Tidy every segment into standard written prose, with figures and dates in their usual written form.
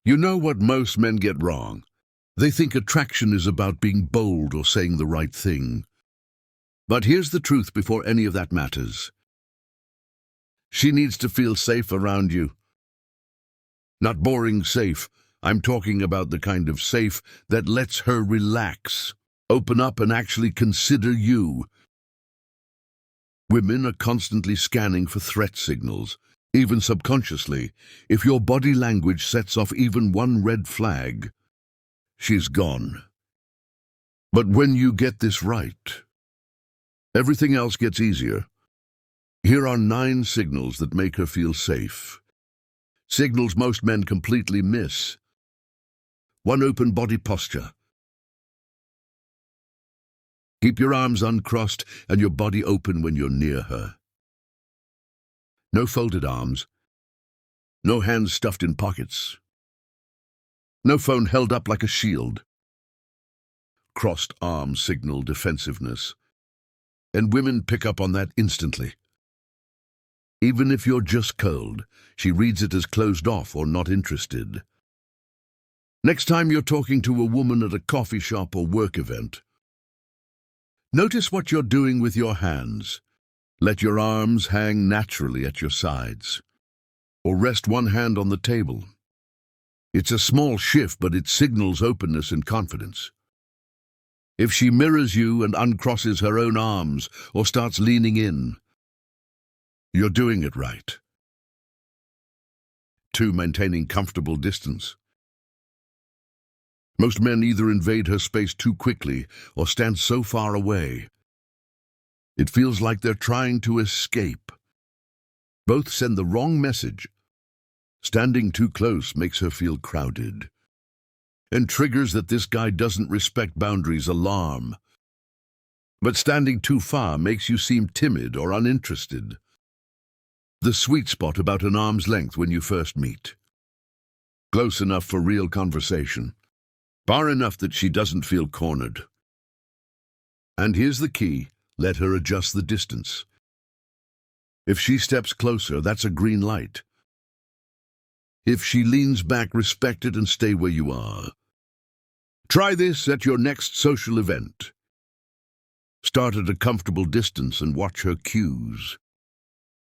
You know what most men get wrong? They think attraction is about being bold or saying the right thing. But here's the truth before any of that matters. She needs to feel safe around you. Not boring safe. I'm talking about the kind of safe that lets her relax, open up, and actually consider you. Women are constantly scanning for threat signals, even subconsciously. If your body language sets off even one red flag, she's gone. But when you get this right, everything else gets easier. Here are 9 signals that make her feel safe. Signals most men completely miss. 1. Open body posture. Keep your arms uncrossed and your body open when you're near her. No folded arms. No hands stuffed in pockets. No phone held up like a shield. Crossed arms signal defensiveness. And women pick up on that instantly. Even if you're just cold, she reads it as closed off or not interested. Next time you're talking to a woman at a coffee shop or work event, notice what you're doing with your hands. Let your arms hang naturally at your sides, or rest one hand on the table. It's a small shift, but it signals openness and confidence. If she mirrors you and uncrosses her own arms or starts leaning in, you're doing it right. 2. Maintaining comfortable distance. Most men either invade her space too quickly or stand so far away. It feels like they're trying to escape. Both send the wrong message. Standing too close makes her feel crowded, and triggers that this guy doesn't respect boundaries alarm. But standing too far makes you seem timid or uninterested. The sweet spot about an arm's length when you first meet. Close enough for real conversation. Far enough that she doesn't feel cornered. And here's the key, let her adjust the distance. If she steps closer, that's a green light. If she leans back, respect it and stay where you are. Try this at your next social event. Start at a comfortable distance and watch her cues.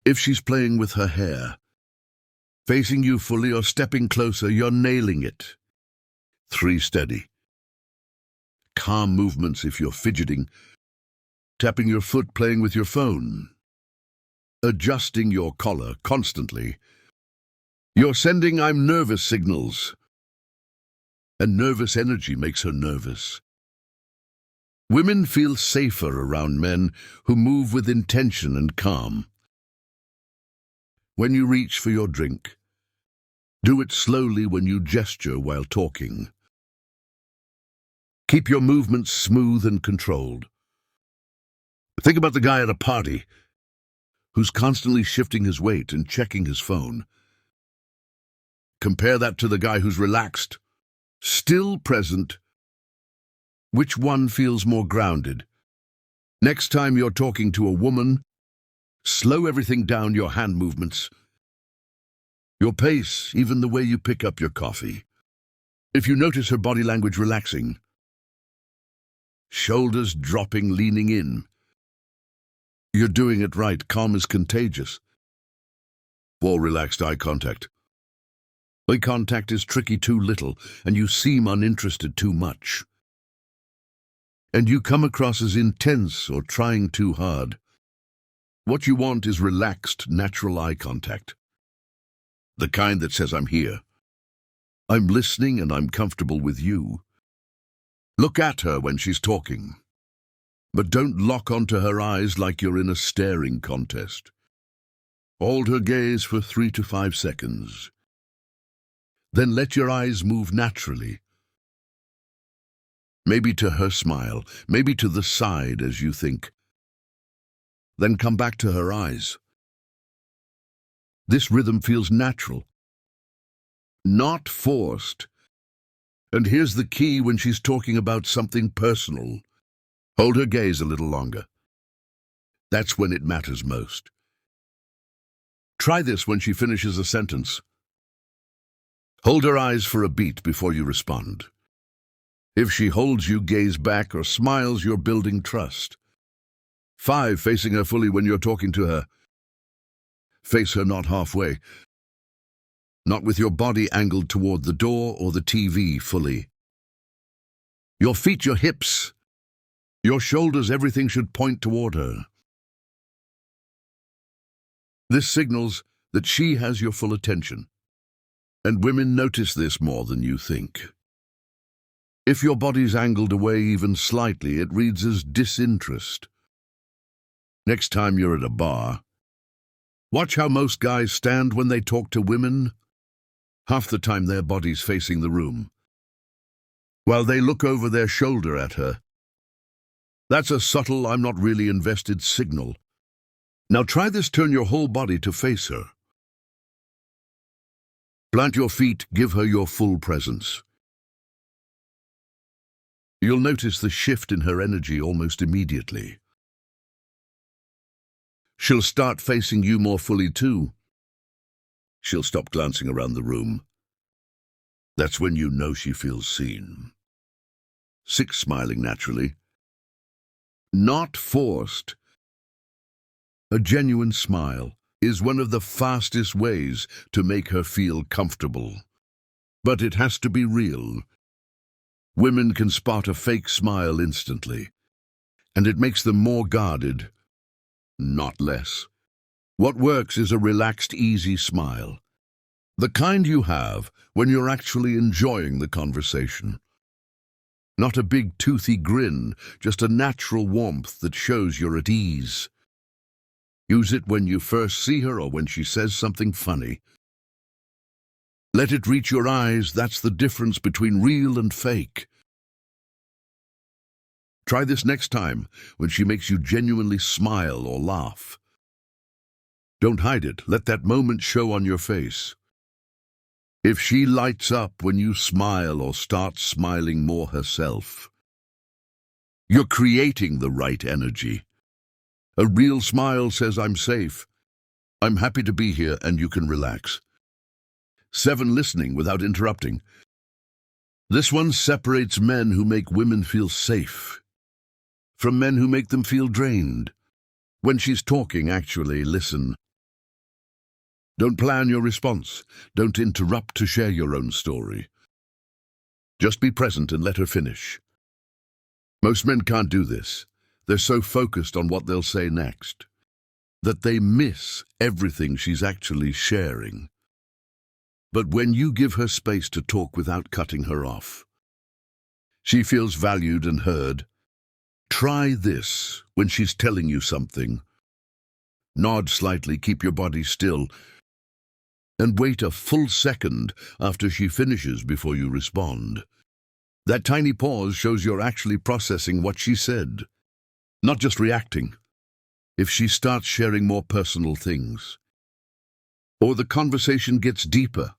If she's playing with her hair, facing you fully or stepping closer, you're nailing it. 3. Steady. Calm movements if you're fidgeting, tapping your foot, playing with your phone, adjusting your collar constantly. You're sending "I'm nervous" signals, and nervous energy makes her nervous. Women feel safer around men who move with intention and calm. When you reach for your drink, do it slowly when you gesture while talking. Keep your movements smooth and controlled. Think about the guy at a party who's constantly shifting his weight and checking his phone. Compare that to the guy who's relaxed, still present. Which one feels more grounded? Next time you're talking to a woman, slow everything down, your hand movements, your pace, even the way you pick up your coffee. If you notice her body language relaxing, shoulders dropping, leaning in, you're doing it right. Calm is contagious. 4. Relaxed eye contact. Eye contact is tricky. Too little, and you seem uninterested. Too much, and you come across as intense or trying too hard. What you want is relaxed, natural eye contact. The kind that says, "I'm here. I'm listening and I'm comfortable with you." Look at her when she's talking, but don't lock onto her eyes like you're in a staring contest. Hold her gaze for 3 to 5 seconds. Then let your eyes move naturally. Maybe to her smile, maybe to the side as you think. Then come back to her eyes. This rhythm feels natural, not forced. And here's the key: when she's talking about something personal, hold her gaze a little longer. That's when it matters most. Try this when she finishes a sentence. Hold her eyes for a beat before you respond. If she holds you, gaze back, or smiles, you're building trust. 5. Facing her fully when you're talking to her. Face her not halfway, not with your body angled toward the door or the TV fully. Your feet, your hips, your shoulders, everything should point toward her. This signals that she has your full attention, and women notice this more than you think. If your body's angled away even slightly, it reads as disinterest. Next time you're at a bar, watch how most guys stand when they talk to women. Half the time their body's facing the room, while they look over their shoulder at her. That's a subtle, I'm not really invested signal. Now try this, turn your whole body to face her. Plant your feet, give her your full presence. You'll notice the shift in her energy almost immediately. She'll start facing you more fully too. She'll stop glancing around the room. That's when you know she feels seen. 6. Smiling naturally. Not forced. A genuine smile is one of the fastest ways to make her feel comfortable. But it has to be real. Women can spot a fake smile instantly, and it makes them more guarded, not less. What works is a relaxed, easy smile. The kind you have when you're actually enjoying the conversation. Not a big toothy grin, just a natural warmth that shows you're at ease. Use it when you first see her or when she says something funny. Let it reach your eyes. That's the difference between real and fake. Try this next time when she makes you genuinely smile or laugh. Don't hide it. Let that moment show on your face. If she lights up when you smile or starts smiling more herself, you're creating the right energy. A real smile says, I'm safe, I'm happy to be here, and you can relax. 7. Listening without interrupting. This one separates men who make women feel safe from men who make them feel drained. When she's talking, actually listen. Don't plan your response. Don't interrupt to share your own story. Just be present and let her finish. Most men can't do this. They're so focused on what they'll say next that they miss everything she's actually sharing. But when you give her space to talk without cutting her off, she feels valued and heard. Try this when she's telling you something. Nod slightly, keep your body still, and wait a full second after she finishes before you respond. That tiny pause shows you're actually processing what she said, not just reacting. If she starts sharing more personal things, or the conversation gets deeper,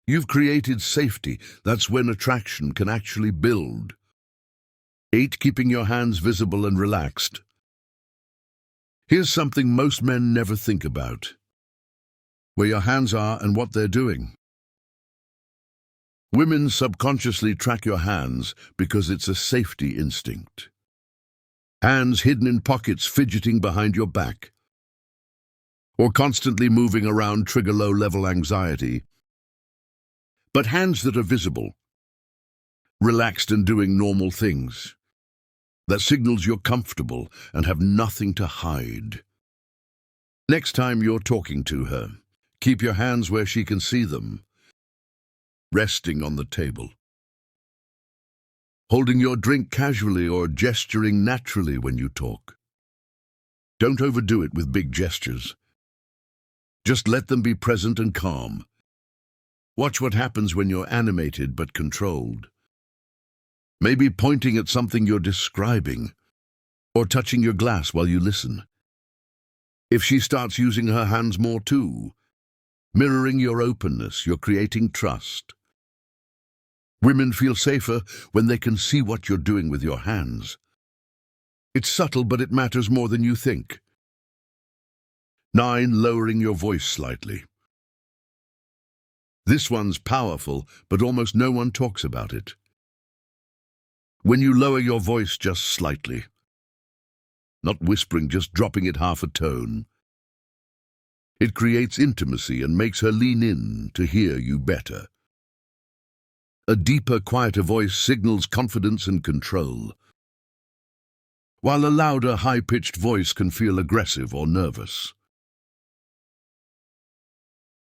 you've created safety. That's when attraction can actually build. 8. Keeping your hands visible and relaxed. Here's something most men never think about: where your hands are and what they're doing. Women subconsciously track your hands because it's a safety instinct. Hands hidden in pockets, fidgeting behind your back, or constantly moving around trigger low-level anxiety. But hands that are visible, relaxed and doing normal things, that signals you're comfortable and have nothing to hide. Next time you're talking to her, keep your hands where she can see them, resting on the table, holding your drink casually or gesturing naturally when you talk. Don't overdo it with big gestures. Just let them be present and calm. Watch what happens when you're animated but controlled. Maybe pointing at something you're describing, or touching your glass while you listen. If she starts using her hands more too, mirroring your openness, you're creating trust. Women feel safer when they can see what you're doing with your hands. It's subtle, but it matters more than you think. 9. Lowering your voice slightly. This one's powerful, but almost no one talks about it. When you lower your voice just slightly, not whispering, just dropping it half a tone, it creates intimacy and makes her lean in to hear you better. A deeper, quieter voice signals confidence and control, while a louder, high-pitched voice can feel aggressive or nervous.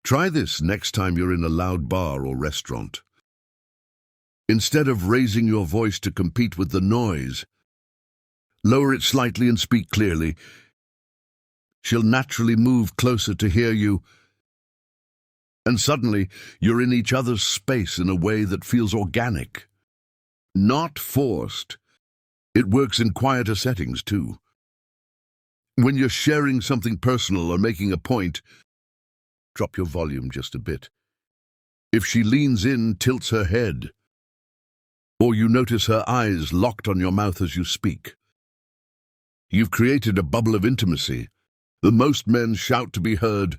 Try this next time you're in a loud bar or restaurant. Instead of raising your voice to compete with the noise, lower it slightly and speak clearly. She'll naturally move closer to hear you, and suddenly you're in each other's space in a way that feels organic, not forced. It works in quieter settings too. When you're sharing something personal or making a point, drop your volume just a bit. If she leans in, tilts her head, or you notice her eyes locked on your mouth as you speak, you've created a bubble of intimacy. The most men shout to be heard.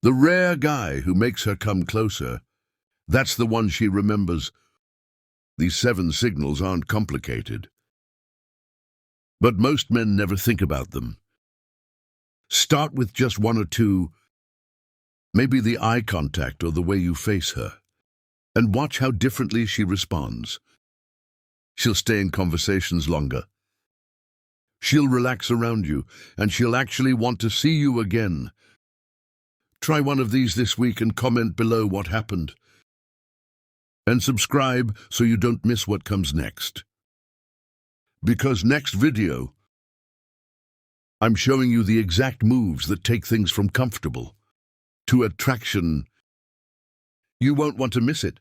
The rare guy who makes her come closer, that's the one she remembers. These 7 signals aren't complicated, but most men never think about them. Start with just 1 or 2, maybe the eye contact or the way you face her, and watch how differently she responds. She'll stay in conversations longer. She'll relax around you, and she'll actually want to see you again. Try one of these this week and comment below what happened. And subscribe so you don't miss what comes next. Because next video, I'm showing you the exact moves that take things from comfortable to attraction. You won't want to miss it.